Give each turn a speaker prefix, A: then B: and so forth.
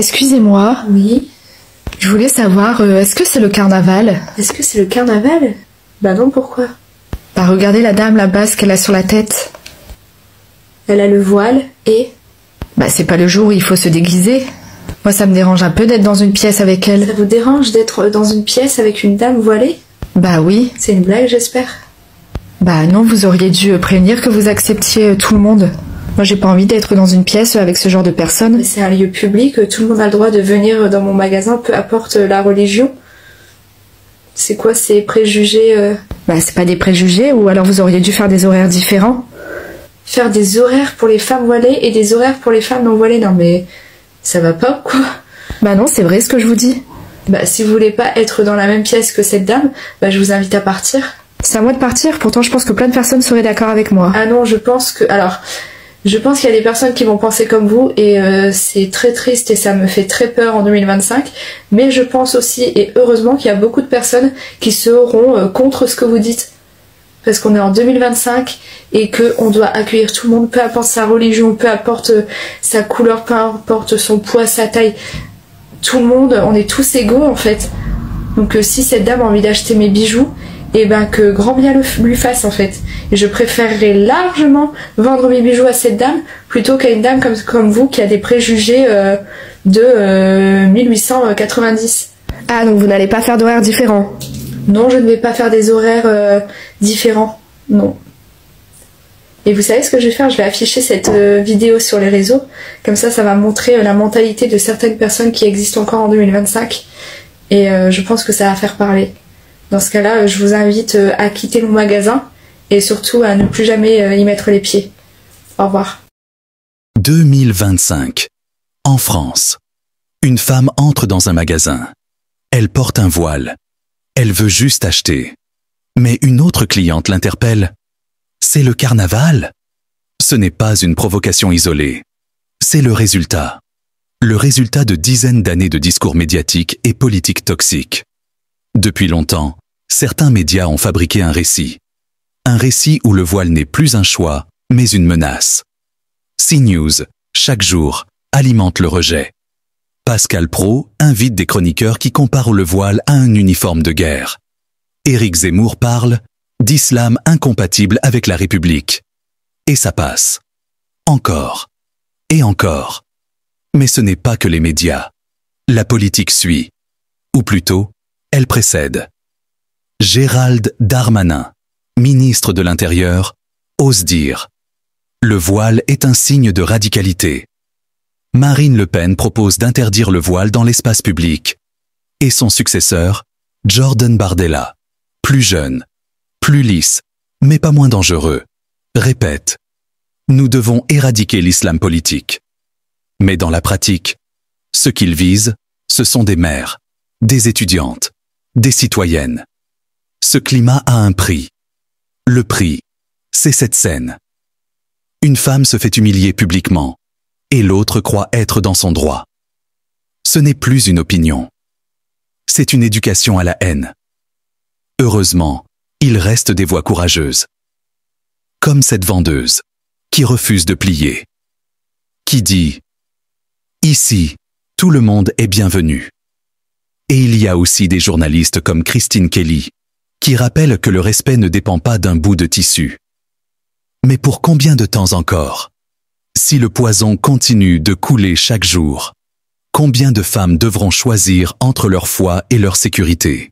A: Excusez-moi,
B: Oui.
A: je voulais savoir, est-ce que c'est le carnaval?
B: Est-ce que c'est le carnaval? Bah non, pourquoi?
A: Bah regardez la dame là-bas, ce qu'elle a sur la tête.
B: Elle a le voile et...
A: Bah c'est pas le jour où il faut se déguiser. Moi ça me dérange un peu d'être dans une pièce avec
B: Ça
A: elle.
B: vous dérange d'être dans une pièce avec une dame voilée?
A: Bah oui.
B: C'est une blague, j'espère.
A: Bah non, vous auriez dû prévenir que vous acceptiez tout le monde. Moi j'ai pas envie d'être dans une pièce avec ce genre de personnes.
B: Mais c'est un lieu public, tout le monde a le droit de venir dans mon magasin, peu importe la religion. C'est quoi ces préjugés
A: Bah c'est pas des préjugés, ou alors vous auriez dû faire des horaires différents.
B: Faire des horaires pour les femmes voilées et des horaires pour les femmes non voilées? Non mais... ça va pas, quoi.
A: Bah non, c'est vrai ce que je vous dis.
B: Bah si vous voulez pas être dans la même pièce que cette dame, bah je vous invite à partir.
A: C'est à moi de partir, pourtant je pense que plein de personnes seraient d'accord avec moi.
B: Ah non, je pense que... Alors, je pense qu'il y a des personnes qui vont penser comme vous et c'est très triste et ça me fait très peur en 2025. Mais je pense aussi, et heureusement, qu'il y a beaucoup de personnes qui seront contre ce que vous dites. Parce qu'on est en 2025 et qu'on doit accueillir tout le monde, peu importe sa religion, peu importe sa couleur, peu importe son poids, sa taille. Tout le monde, on est tous égaux en fait. Donc si cette dame a envie d'acheter mes bijoux, et ben que grand bien lui fasse en fait. Et je préférerais largement vendre mes bijoux à cette dame plutôt qu'à une dame comme vous qui a des préjugés de 1890.
A: Ah, donc vous n'allez pas faire d'horaires différents?
B: Non, je ne vais pas faire des horaires différents. Non. Et vous savez ce que je vais faire? Je vais afficher cette vidéo sur les réseaux. Comme ça va montrer la mentalité de certaines personnes qui existent encore en 2025. Et je pense que ça va faire parler. Dans ce cas-là, je vous invite à quitter mon magasin et surtout à ne plus jamais y mettre les pieds. Au revoir.
C: 2025. En France. Une femme entre dans un magasin. Elle porte un voile. Elle veut juste acheter. Mais une autre cliente l'interpelle. C'est le carnaval? Ce n'est pas une provocation isolée. C'est le résultat. Le résultat de dizaines d'années de discours médiatiques et politiques toxiques. Depuis longtemps, certains médias ont fabriqué un récit. Un récit où le voile n'est plus un choix, mais une menace. CNews, chaque jour, alimente le rejet. Pascal Praud invite des chroniqueurs qui comparent le voile à un uniforme de guerre. Éric Zemmour parle d'islam incompatible avec la République. Et ça passe. Encore. Et encore. Mais ce n'est pas que les médias. La politique suit. Ou plutôt, elle précède. Gérald Darmanin, ministre de l'Intérieur, ose dire « Le voile est un signe de radicalité ». Marine Le Pen propose d'interdire le voile dans l'espace public. Et son successeur, Jordan Bardella, plus jeune, plus lisse, mais pas moins dangereux, répète « Nous devons éradiquer l'islam politique ». Mais dans la pratique, ce qu'ils visent, ce sont des mères, des étudiantes, des citoyennes. Ce climat a un prix. Le prix, c'est cette scène. Une femme se fait humilier publiquement, et l'autre croit être dans son droit. Ce n'est plus une opinion. C'est une éducation à la haine. Heureusement, il reste des voix courageuses. Comme cette vendeuse, qui refuse de plier. Qui dit « Ici, tout le monde est bienvenu ». Et il y a aussi des journalistes comme Christine Kelly, qui rappellent que le respect ne dépend pas d'un bout de tissu. Mais pour combien de temps encore? Si le poison continue de couler chaque jour, combien de femmes devront choisir entre leur foi et leur sécurité?